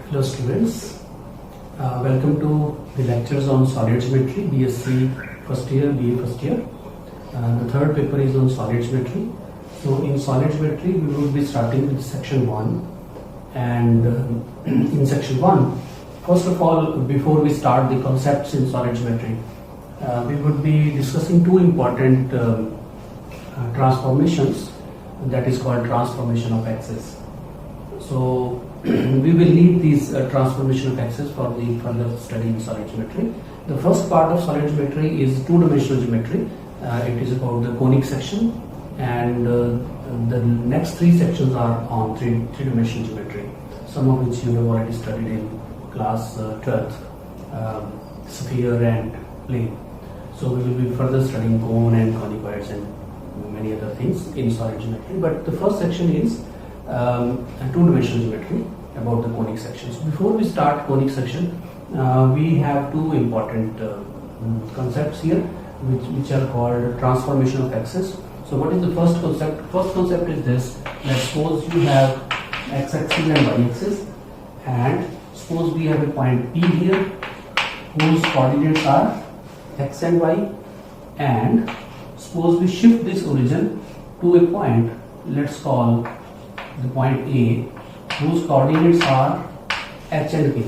Hello students, welcome to the lectures on solid geometry, BSc first year, BA first year. The third paper is on solid geometry. So in solid geometry we will be starting with section 1, and in section 1, first of all, before we start the concepts in solid geometry, we would be discussing two important transformations, that is called transformation of axis. So we will need these transformation of axis for the further study in solid geometry. The first part of solid geometry is two-dimensional geometry. It is about the conic section, and the next three sections are on three-dimensional geometry, some of which you have already studied in class 12th, sphere and plane. So we will be further studying cone and conicoids and many other things in solid geometry. But the first section is two-dimensional geometry, about the conic section. So before we start conic section, we have two important concepts here, which are called transformation of axis. So what is the first concept? First concept is this: let's suppose you have x-axis and y-axis, and suppose we have a point P here whose coordinates are x and y, and suppose we shift this origin to a point, let's call the point A, whose coordinates are h and k.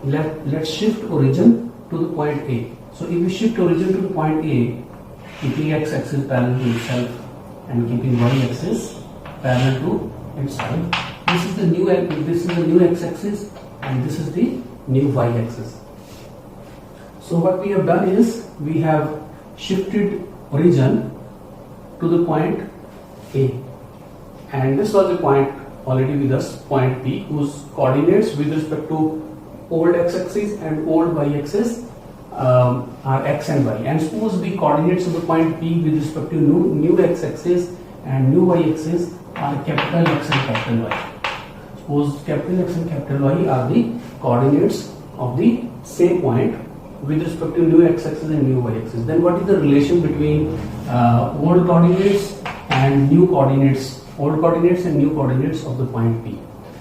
Let's shift origin to the point A. So if we shift origin to the point A, keeping x-axis parallel to itself and keeping y-axis parallel to itself, this is the new x-axis and this is the new y-axis. So what we have done is we have shifted origin to the point A, and this was a point already with us, point P, whose coordinates with respect to old x-axis and old y-axis are x and y. And suppose the coordinates of the point P with respect to new x-axis and new y-axis are capital X and capital Y. Suppose capital X and capital Y are the coordinates of the same point with respect to new x-axis and new y-axis. Then what is the relation between old coordinates and new coordinates? Old coordinates and new coordinates of the point P.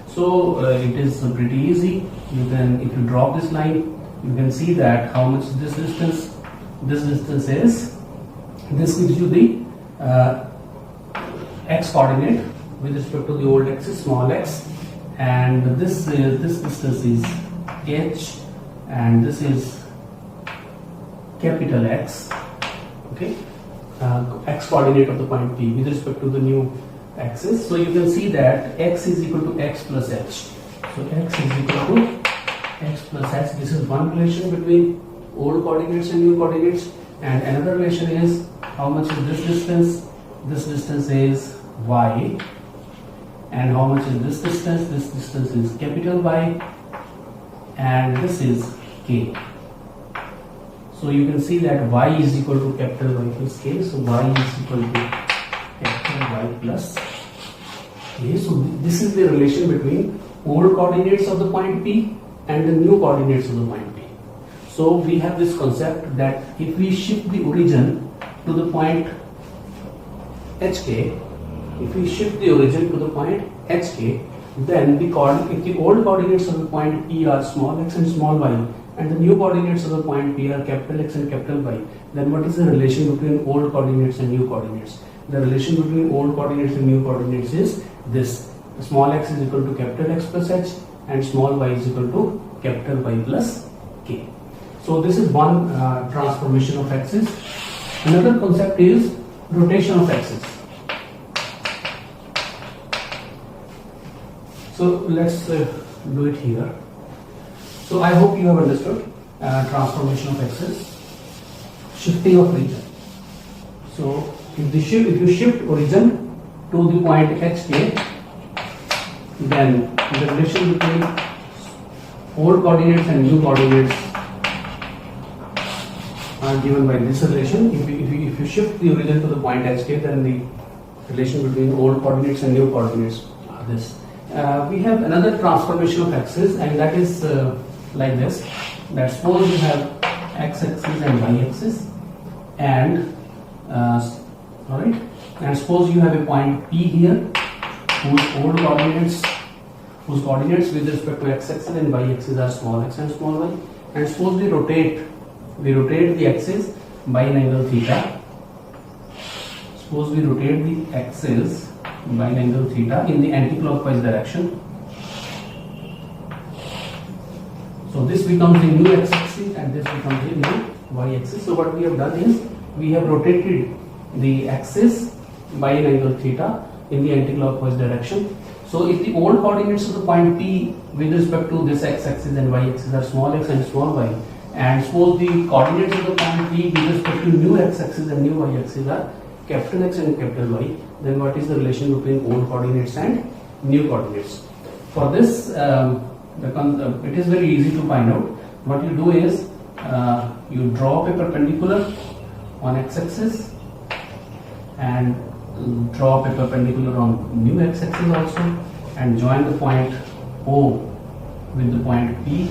So it is pretty easy. You can, if you draw this line, you can see that how much this distance is. This gives you the x coordinate with respect to the old axis, small x, and this distance is h, and this is capital X. Okay, x coordinate of the point P with respect to the new axis. So you can see that x is equal to x plus h. So x is equal to x plus h. This is one relation between old coordinates and new coordinates, and another relation is how much is this distance? This distance is y, and how much is this distance? This distance is capital Y, and this is k. So you can see that y is equal to capital Y plus k. So y is equal to capital Y plus k. So this is the relation between old coordinates of the point P and the new coordinates of the point P. So we have this concept that if we shift the origin to the point hk, if we shift the origin to the point hk, then if the old coordinates of the point P are small x and small y, and the new coordinates of the point P are capital X and capital Y, then what is the relation between old coordinates and new coordinates? The relation between old coordinates and new coordinates is this: small x is equal to capital X plus h, and small y is equal to capital Y plus k. So this is one transformation of axis. Another concept is rotation of axis. So let's do it here. So I hope you have understood transformation of axis, shifting of origin. So if you shift origin to the point hk, then the relation between old coordinates and new coordinates are given by this relation. If you shift the origin to the point hk, then the relation between old coordinates and new coordinates are this. We have another transformation of axis, and that is like this: that suppose you have x-axis and y-axis, and and suppose you have a point P here whose old coordinates whose coordinates with respect to x-axis and y-axis are small x and small y, and suppose we rotate the axis by an angle theta. Suppose we rotate the axis by an angle theta in the anti-clockwise direction. So this becomes the new x-axis and this becomes the new y-axis. So what we have done is we have rotated the axis by an angle theta in the anti-clockwise direction. So if the old coordinates of the point P with respect to this x-axis and y-axis are small x and small y, and suppose the coordinates of the point P with respect to new x-axis and new y-axis are capital X and capital Y, then what is the relation between old coordinates and new coordinates? For this, it is very easy to find out. What you do is you draw a perpendicular on x-axis and draw a perpendicular on new x-axis also, and join the point O with the point P.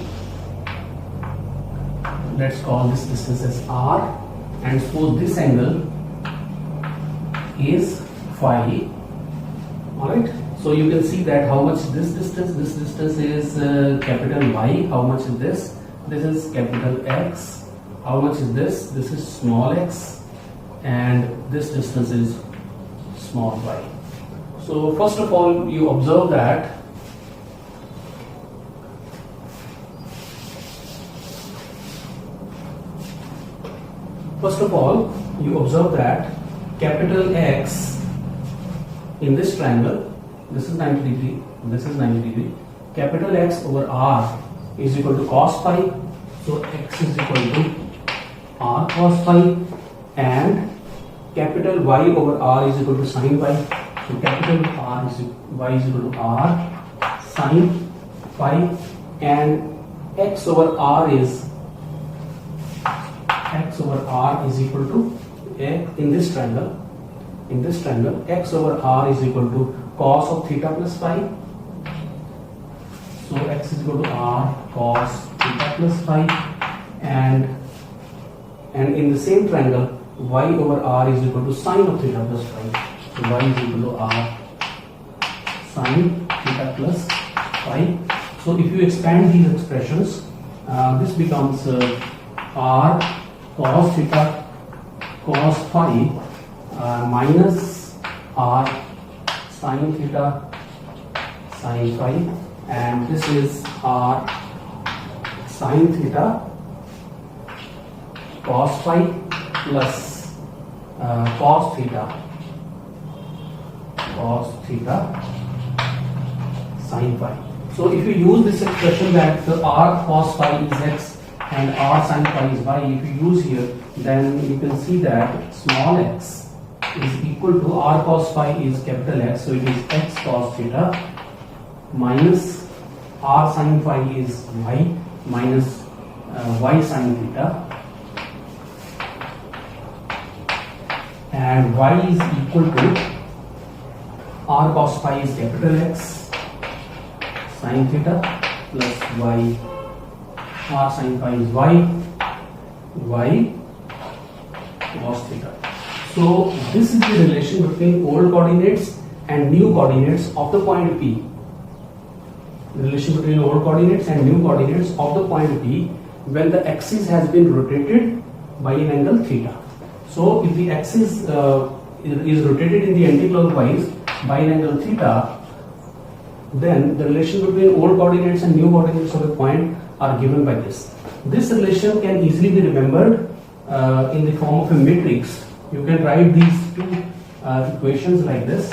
Let's call this distance as R, and suppose this angle is phi. Alright, so you can see that how much this distance is capital Y, how much is this is capital X, how much is this is small x, and this distance is small y. So first of all you observe that capital X in this triangle, this is 90 degree, this is 90 degree, capital X over R is equal to cos phi, so X is equal to R cos phi, and capital Y over R is equal to sin phi, so capital Y is equal to R sin phi, and X over R is equal to in this triangle X over R is equal to cos of theta plus phi, so X is equal to R cos theta plus phi, and in the same triangle Y over R is equal to sin of theta plus phi, so Y is equal to R sin theta plus phi. So if you expand these expressions, this becomes R cos theta cos phi minus R sin theta sin phi, and this is R sin theta cos phi plus cos theta sin phi. So if you use this expression that the R cos phi is x and R sin phi is y, if you use here, then you can see that small x is equal to R cos phi is capital X, so it is x cos theta minus R sin phi is y minus y sin theta, and y is equal to R cos phi is capital X sin theta plus y, R sin phi is y cos theta. So this is the relation between old coordinates and new coordinates of the point P. The relation between old coordinates and new coordinates of the point P when the axis has been rotated by an angle theta. So if the axis is rotated in the anti-clockwise by an angle theta, then the relation between old coordinates and new coordinates of a point are given by this. This relation can easily be remembered in the form of a matrix. You can write these two equations like this.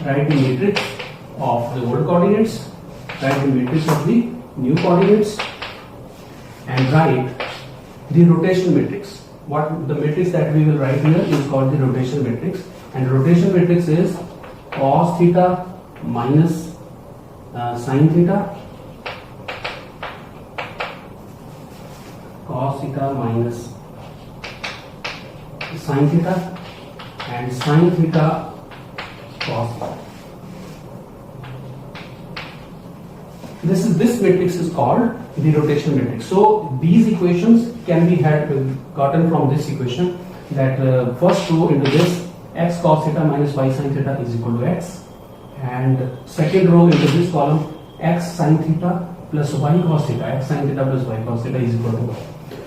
Write the matrix of the old coordinates, write the matrix of the new coordinates, and write the rotation matrix. What the matrix that we will write here is called the rotation matrix, and rotation matrix is cos theta minus sin theta, cos theta minus sin theta, and sin theta cos theta. This matrix is called the rotation matrix. So these equations can be gotten from this equation, that first row into this x cos theta minus y sin theta is equal to x, and second row into this column x sin theta plus y cos theta, x sin theta plus y cos theta is equal to y.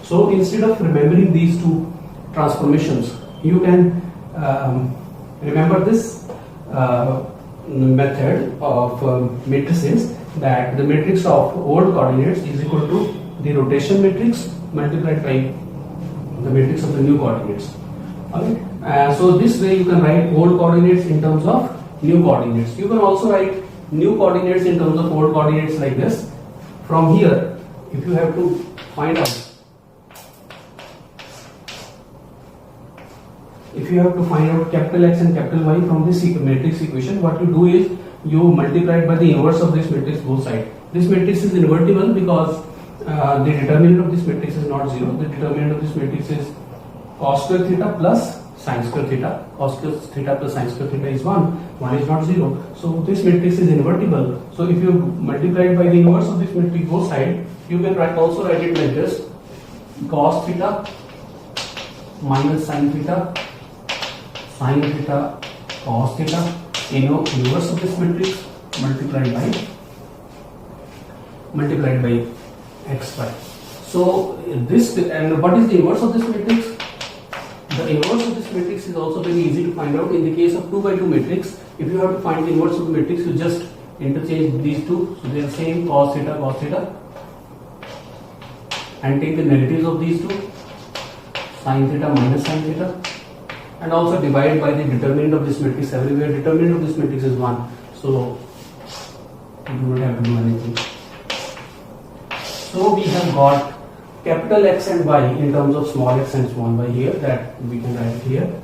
So instead of remembering these two transformations, you can remember this method of matrices, that the matrix of old coordinates is equal to the rotation matrix multiplied by the matrix of the new coordinates. Okay. So this way you can write old coordinates in terms of new coordinates. You can also write new coordinates in terms of old coordinates like this. From here, if you have to find out, capital X and capital Y from this matrix equation, what you do is you multiply it by the inverse of this matrix both sides. This matrix is invertible because the determinant of this matrix is not 0. The determinant of this matrix is cos square theta plus sin square theta. Cos square theta plus sin square theta is 1. 1 is not 0. So this matrix is invertible. So if you multiply it by the inverse of this matrix both sides, you can also write it like this: cos theta minus sin theta, sin theta cos theta, inverse of this matrix multiplied by xy. So this, and what is the inverse of this matrix? The inverse of this matrix is also very easy to find out. In the case of 2 by 2 matrix, if you have to find the inverse of the matrix, you just interchange these two. So they are same, cos theta, and take the negatives of these two, sin theta minus sin theta, and also divide by the determinant of this matrix. Everywhere determinant of this matrix is 1, so you do not have to do anything. So we have got capital X and Y in terms of small x and small y here, that we can write here.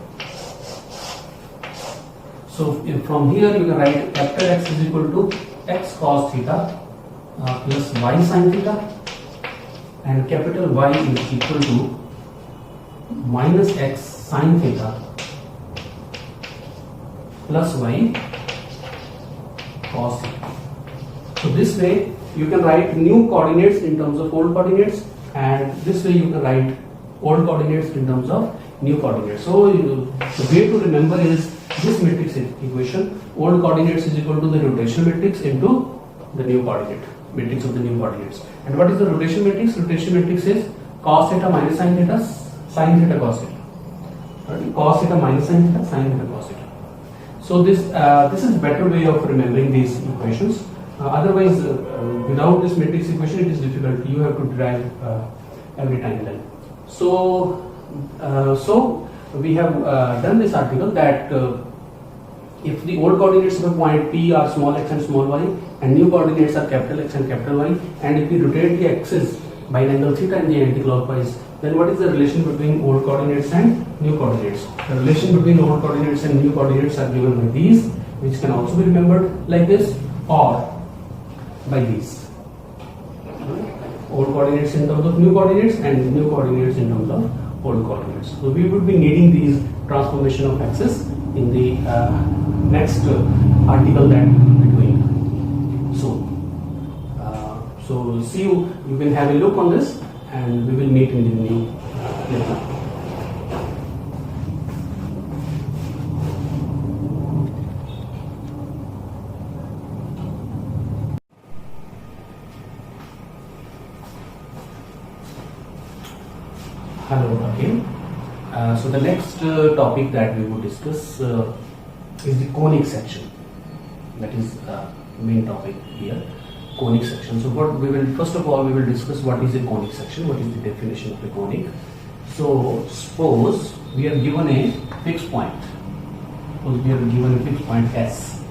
So from here you can write capital X is equal to x cos theta plus y sin theta, and capital Y is equal to minus x sin theta plus y cos theta. So this way you can write new coordinates in terms of old coordinates, and this way you can write old coordinates in terms of new coordinates. So the way to remember is this matrix equation: old coordinates is equal to the rotation matrix into the new coordinate matrix of the new coordinates. And what is the rotation matrix? Rotation matrix is cos theta minus sin theta, sin theta cos theta. Right? Cos theta minus sin theta, sin theta cos theta. So this is a better way of remembering these equations. Otherwise, without this matrix equation, it is difficult. You have to derive every time then. So we have done this article that if the old coordinates of a point P are small x and small y, and new coordinates are capital X and capital Y, and if we rotate the axis by an angle theta in the anticlockwise, then what is the relation between old coordinates and new coordinates? The relation between old coordinates and new coordinates are given by these, which can also be remembered like this, or by these. Old coordinates in terms of new coordinates and new coordinates in terms of old coordinates. So we would be needing these transformation of axis in the next article that we will be doing. So see you can have a look on this, and we will meet in the new lecture. Hello again. So the next topic that we will discuss is the conic section. That is the main topic here, conic section. So what we will, first of all, we will discuss what is a conic section, what is the definition of a conic. So suppose we are given a fixed point. Suppose we are given a fixed point S.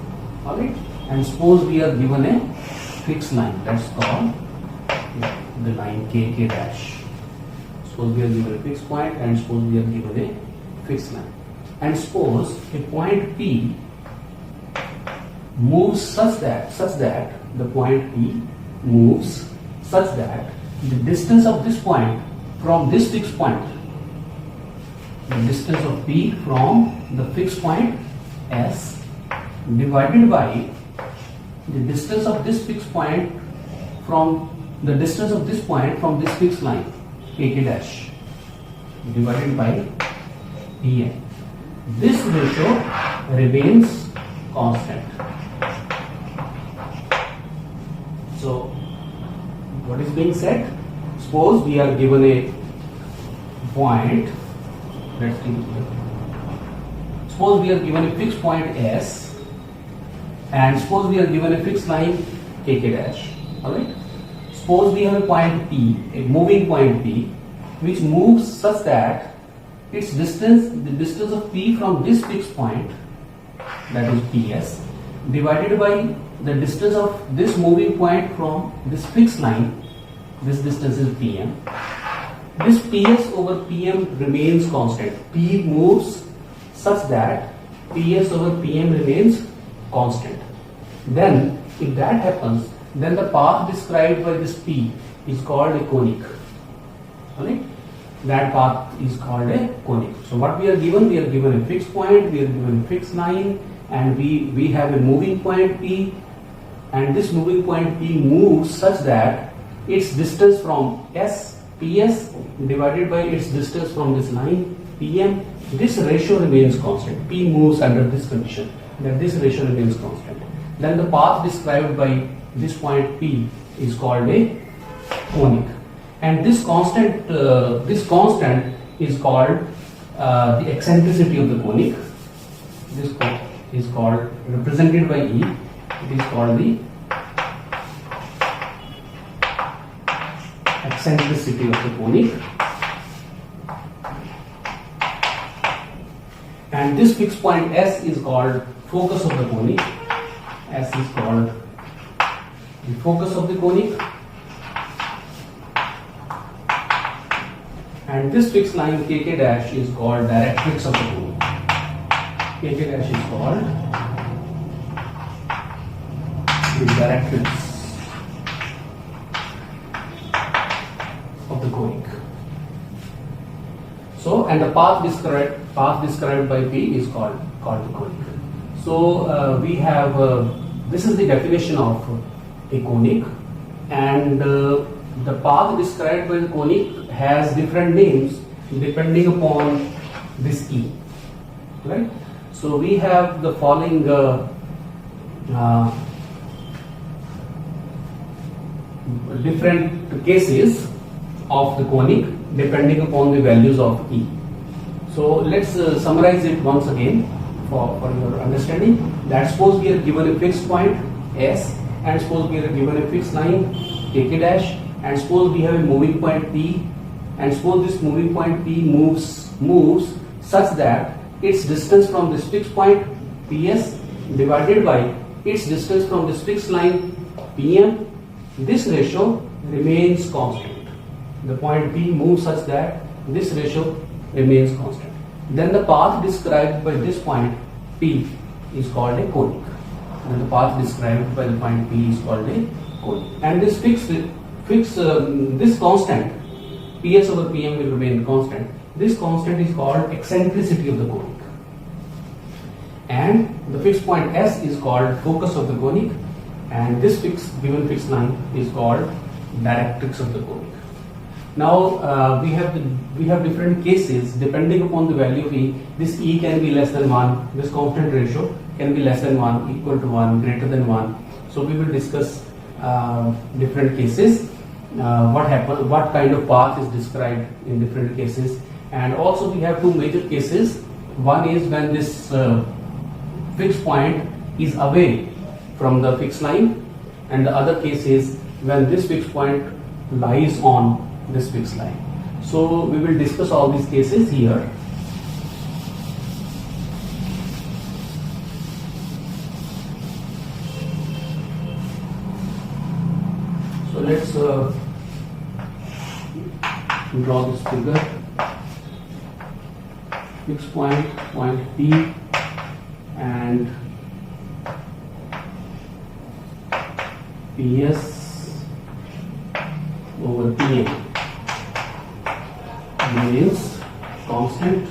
Alright? And suppose we are given a fixed line, that's called the line K dash. Suppose we are given a fixed point, and suppose we are given a fixed line. And suppose a point P moves such that the point P moves such that the distance of this point from this fixed point, the distance of P from the fixed point S divided by the distance of this fixed point from the distance of this point from this fixed line K dash divided by En. This ratio remains constant. What is being said? Suppose we are given a point, let's think here. Suppose we are given a fixed point S, and suppose we are given a fixed line kk dash. Alright? Suppose we have a point P, a moving point P, which moves such that its distance, the distance of P from this fixed point, that is PS, divided by the distance of this moving point from this fixed line, this distance is PM. This PS over PM remains constant. P moves such that PS over PM remains constant. Then, if that happens, then the path described by this P is called a conic. Alright? That path is called a conic. So what we are given a fixed point, we are given a fixed line, and we have a moving point P, and this moving point P moves such that its distance from PS divided by its distance from this line PM, this ratio remains constant. P moves under this condition, that this ratio remains constant. Then the path described by this point P is called a conic, and this constant is called the eccentricity of the conic. This is called, represented by E, it is called the eccentricity of the conic. And this fixed point S is called focus of the conic. S is called the focus of the conic. And this fixed line kk dash is called directrix of the conic. Kk dash is called the directrix of the conic. So, and the path described by P is called the conic. So we have this is the definition of a conic, and the path described by the conic has different names depending upon this E, right? So we have the following different cases of the conic depending upon the values of E. So let's summarize it once again for your understanding. That suppose we are given a fixed point S, and suppose we are given a fixed line kk dash, and suppose we have a moving point P, and suppose this moving point P moves such that its distance from this fixed point PS divided by its distance from this fixed line PM, this ratio remains constant. The point P moves such that this ratio remains constant. Then the path described by this point P is called a conic. And the path described by the point P is called a conic. And this this constant, PS over PM will remain constant. This constant is called eccentricity of the conic. And the fixed point S is called focus of the conic, and this given fixed line is called directrix of the conic. Now we have different cases depending upon the value of E. This E can be less than 1, this constant ratio can be less than 1, equal to 1, greater than 1. So we will discuss different cases, what kind of path is described in different cases. And also we have two major cases. One is when this fixed point is away from the fixed line, and the other case is when this fixed point lies on this fixed line. So we will discuss all these cases here. So let's draw this figure. Fixed point P, and PS over PM remains constant.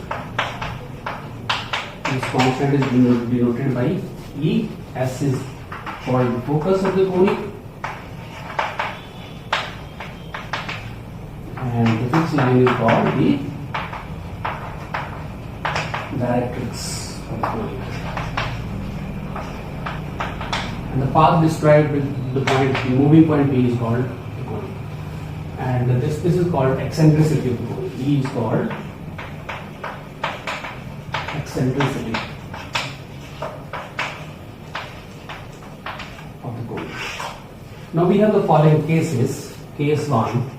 This constant is denoted by E. S is called the focus of the conic, and the fixed line is called the directrix of the conic. And the path described with the moving point P is called the conic. and this is called eccentricity of the conic. E is called eccentricity of the conic. Now we have the following cases. Case 1.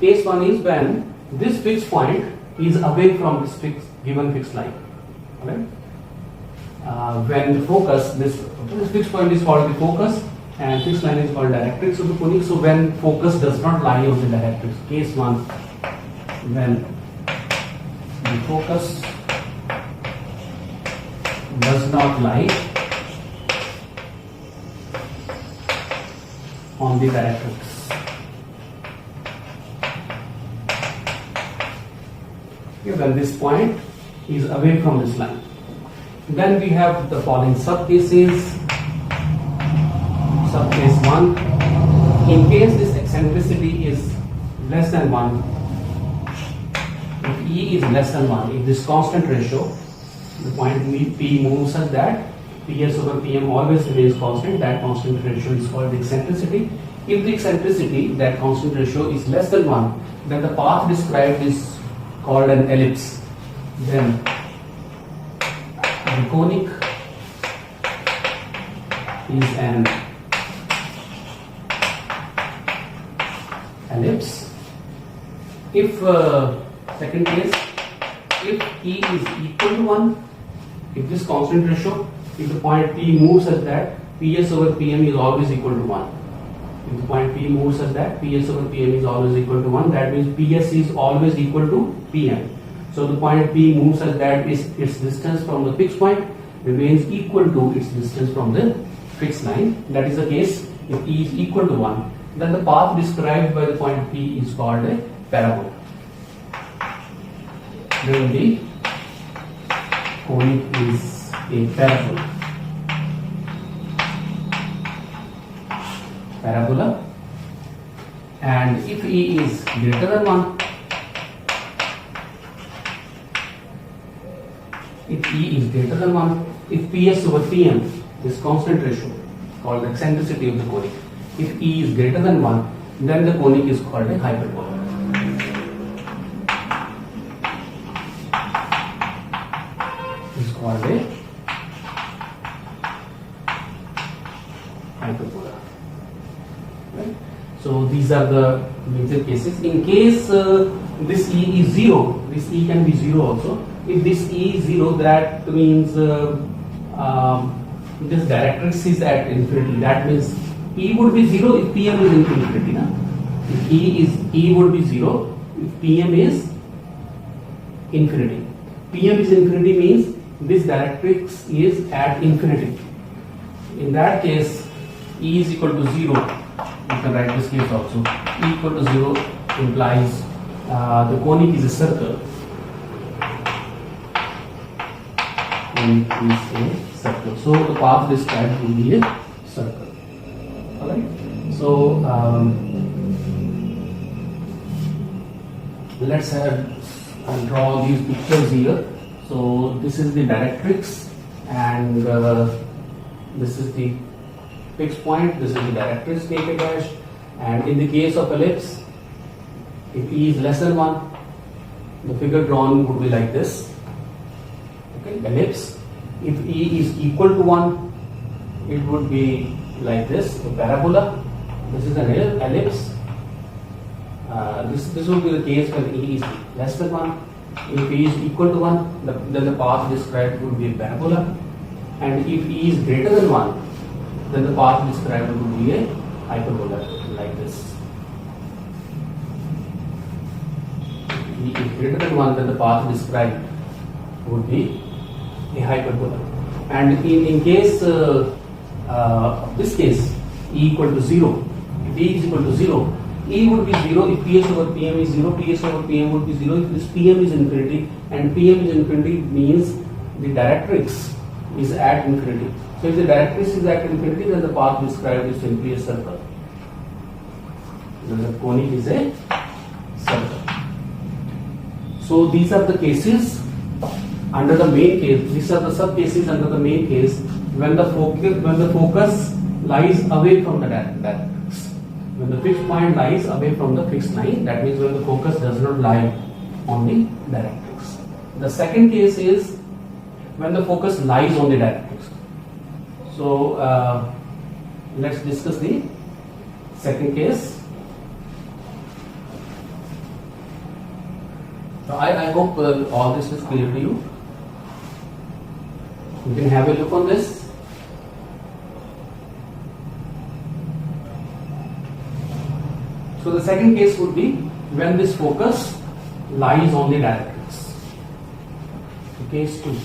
Case 1 is when this fixed point is away from this given fixed line. Okay? When the focus, this fixed point is called the focus and fixed line is called directrix of the conic. So when focus does not lie on the directrix. Case 1, when the focus does not lie on the directrix. Okay, when this point is away from this line. Then we have the following subcases. Subcase 1. In case this eccentricity is less than 1, if E is less than 1, if this constant ratio, the point P moves such that Ps over Pm always remains constant, that constant ratio is called the eccentricity. If the eccentricity, that constant ratio, is less than 1, then the path described is called an ellipse. Then the conic is an ellipse. If second case, if E is equal to 1, if this constant ratio, if the point P moves such that Ps over Pm is always equal to 1. If the point P moves such that Ps over Pm is always equal to 1, that means Ps is always equal to Pm. So the point P moves such that its distance from the fixed point remains equal to its distance from the fixed line. That is the case if E is equal to 1. Then the path described by the point P is called a parabola. Then the conic is a parabola. And if E is greater than 1, if E is greater than 1, if Ps over Pm, this constant ratio called eccentricity of the conic, if E is greater than 1, then the conic is called a hyperbola. Is called a hyperbola. Right? So these are the major cases. In case this E is 0, this E can be 0 also. If this E is 0, that means this directrix is at infinity. That means E would be 0 if Pm is infinity. Na? If E would be 0 if Pm is infinity. Pm is infinity means this directrix is at infinity. In that case, E is equal to 0. You can write this case also. E equal to 0 implies the conic is a circle. Conic is a circle. So the path described will be a circle. Alright. So let's draw these pictures here. So this is the directrix and this is the fixed point, this is the directrix K dash, and in the case of ellipse, if E is less than 1, the figure drawn would be like this. Okay, ellipse. If E is equal to 1, it would be like this, a parabola. This is an ellipse. This will be the case when E is less than 1. If E is equal to 1, then the path described would be a parabola. And if E is greater than 1, then the path described would be a hyperbola like this. If E is greater than 1, then the path described would be a hyperbola. And in case this case, E equal to 0, if E is equal to 0, E would be 0 if Ps over Pm is 0, Ps over Pm would be 0 if this Pm is infinity, and Pm is infinity means the directrix is at infinity. So if the directrix is at infinity, then the path described is simply a circle. Then the conic is a circle. So these are the cases under the main case. These are the sub cases under the main case when the focus lies away from the directrix. When the fixed point lies away from the fixed line, that means when the focus does not lie on the directrix. The second case is when the focus lies on the directrix. So let's discuss the second case. So I hope all this is clear to you. You can have a look on this. So the second case would be when this focus lies on the directrix. So case 2.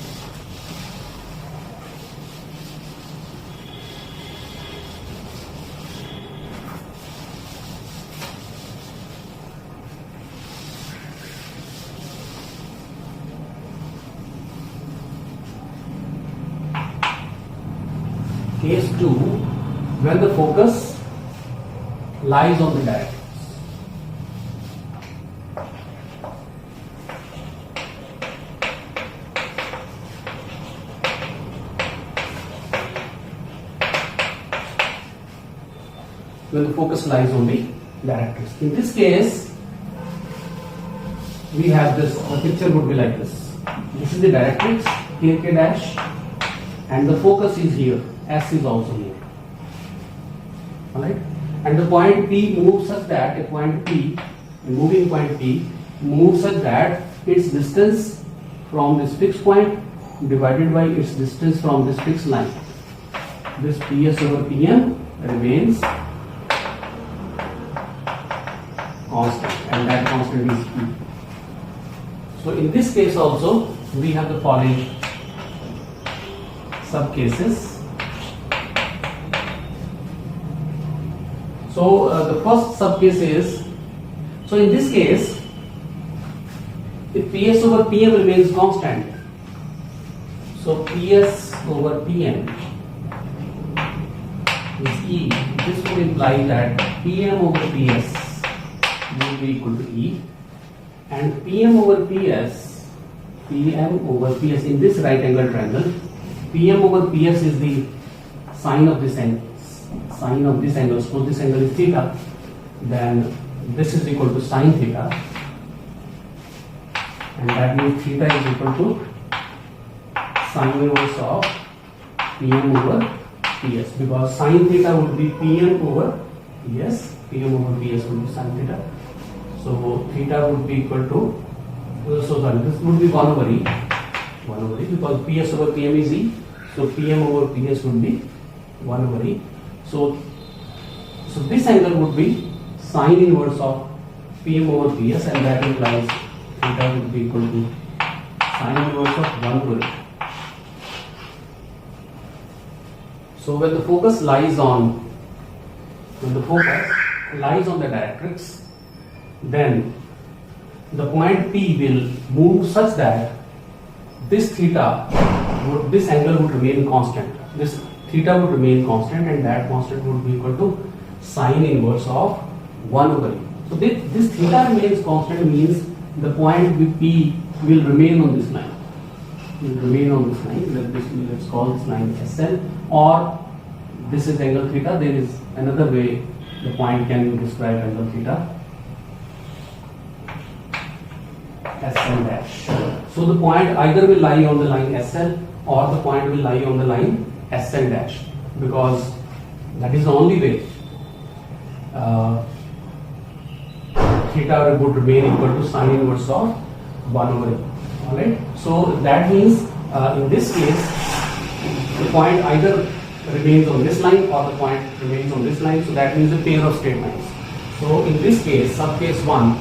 Case 2, when the focus lies on the directrix. When the focus lies on the directrix. In this case, we have this, the picture would be like this. This is the directrix, here K dash, and the focus is here, S is also here. Alright? And the point P moves such that, a point P, a moving point P, moves such that its distance from this fixed point divided by its distance from this fixed line. This PS over PM remains constant, and that constant is E. So in this case also, we have the following sub-cases. So the first sub-case is, so in this case, if PS over PM remains constant, so PS over PM is E. This would imply that PM over PS will be equal to E, and PM over PS in this right angle triangle, PM over PS is the sine of this angle. Suppose this angle is theta, then this is equal to sine theta, and that means theta is equal to sine inverse of PM over PS, because sine theta would be PM over PS, PM over PS would be sine theta. So theta would be equal to, this would be 1 over E, because PS over PM is E, so PM over PS would be 1 over E. So this angle would be sine inverse of PM over PS, and that implies theta would be equal to sine inverse of 1 over E. So when the focus lies on the directrix, then the point P will move such that this angle would remain constant. This theta would remain constant, and that constant would be equal to sine inverse of 1 over E. So this theta remains constant means the point P will remain on this line. Let's call this line SL, or this is angle theta. There is another way the point can be described, angle theta, SL dash. So the point either will lie on the line SL, or the point will lie on the line SL dash, because that is the only way theta would remain equal to sine inverse of 1 over E. Alright, so that means in this case the point either remains on this line or the point remains on this line, so that means a pair of straight lines. So in this case, sub case 1,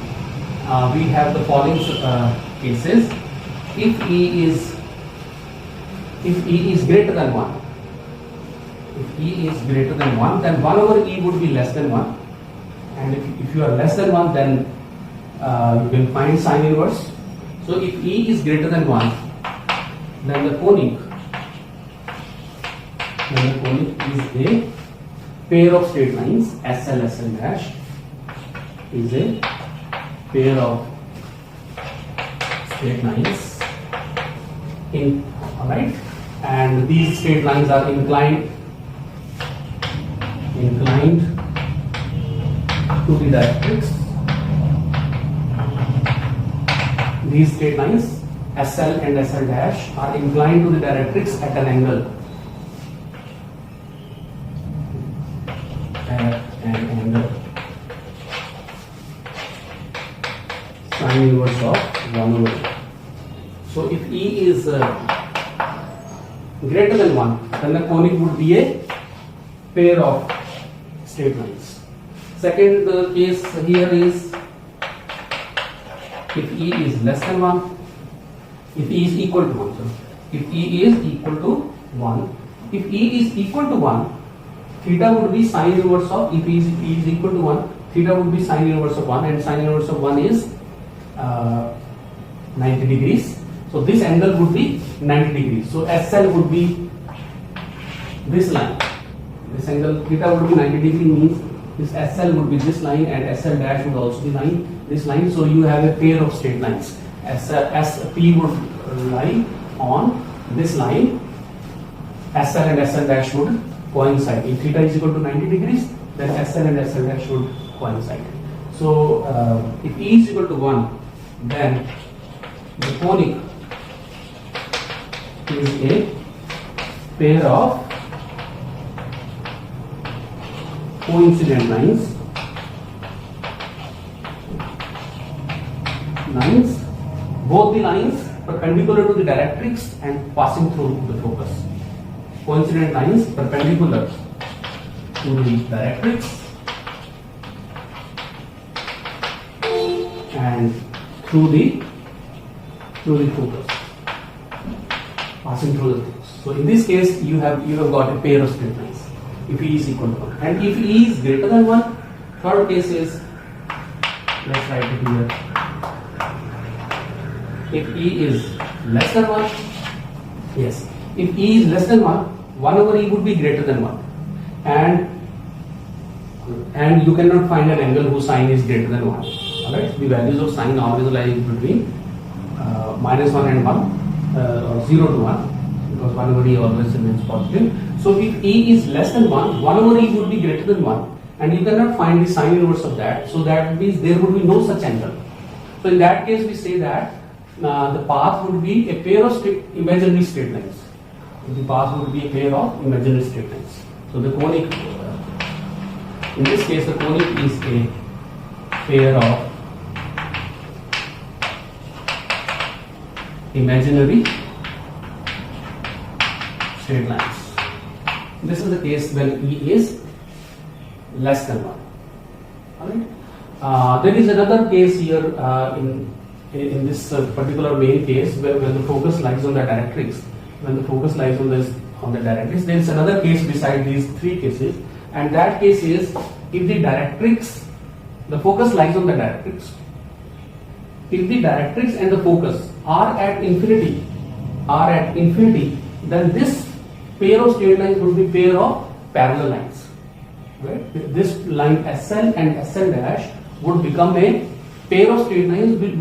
we have the following cases. If E is greater than 1, then 1 over E would be less than 1, and if you are less than 1, then you can find sine inverse. So if E is greater than 1, then the conic is a pair of straight lines. SL dash is a pair of straight lines alright, and these straight lines are inclined inclined to the directrix. These straight lines SL and SL dash are inclined to the directrix at an angle. At an angle. Sine inverse of 1 over A. So if E is greater than 1, then the conic would be a pair of straight lines. Second case here is if E is less than 1, if E is equal to 1. So if E is equal to 1, if E is equal to 1, theta would be sine inverse of, if E is equal to 1, theta would be sine inverse of 1, and sine inverse of 1 is 90 degrees. So this angle would be 90 degrees. So SL would be this line. This angle theta would be 90 degree, means this SL would be this line and SL dash would also be this line. So you have a pair of straight lines. SP would lie on this line. SL and SL dash would coincide. If theta is equal to 90 degrees, then SL and SL dash would coincide. So if E is equal to 1, then the conic is a pair of coincident lines, both the lines perpendicular to the directrix and passing through the focus. Coincident lines perpendicular to the directrix and through the focus, passing through the focus. So in this case, you have got a pair of straight lines. If E is equal to 1, and if E is greater than 1, third case is, let's write it here. If E is less than 1, yes. If E is less than 1 over E would be greater than 1, and you cannot find an angle whose sine is greater than 1. Alright, the values of sine always lie between -1 and 1, or 0 to 1, because 1 over E always remains positive. So if E is less than 1 over E would be greater than 1, and you cannot find the sine inverse of that. So that means there would be no such angle. So in that case, we say that the path would be a pair of imaginary straight lines. The path would be a pair of imaginary straight lines. So the conic, in this case, the conic is a pair of imaginary straight lines. This is the case when E is less than 1. Alright. There is another case here in this particular main case where the focus lies on the directrix. When the focus lies on the directrix, there is another case beside these three cases, and that case is if the directrix, the focus lies on the directrix. If the directrix and the focus are at infinity, then this pair of straight lines would be pair of parallel lines. Right? This line SL and SL dash would become a pair of straight lines which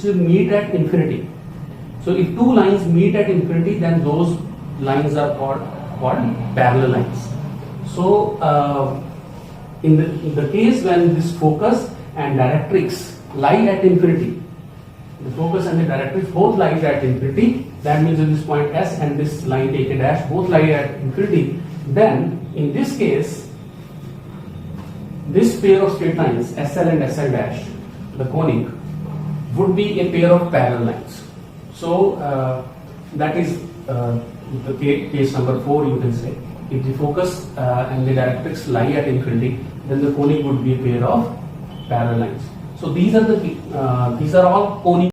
will meet at infinity. So if two lines meet at infinity, then those lines are called parallel lines. So in the case when this focus and directrix lie at infinity, the focus and the directrix both lie at infinity, that means in this point S and this line take a dash both lie at infinity, then in this case this pair of straight lines SL and SL dash, the conic, would be a pair of parallel lines. So that is the case number 4, you can say. If the focus and the directrix lie at infinity, then the conic would be a pair of parallel lines. So these are all conic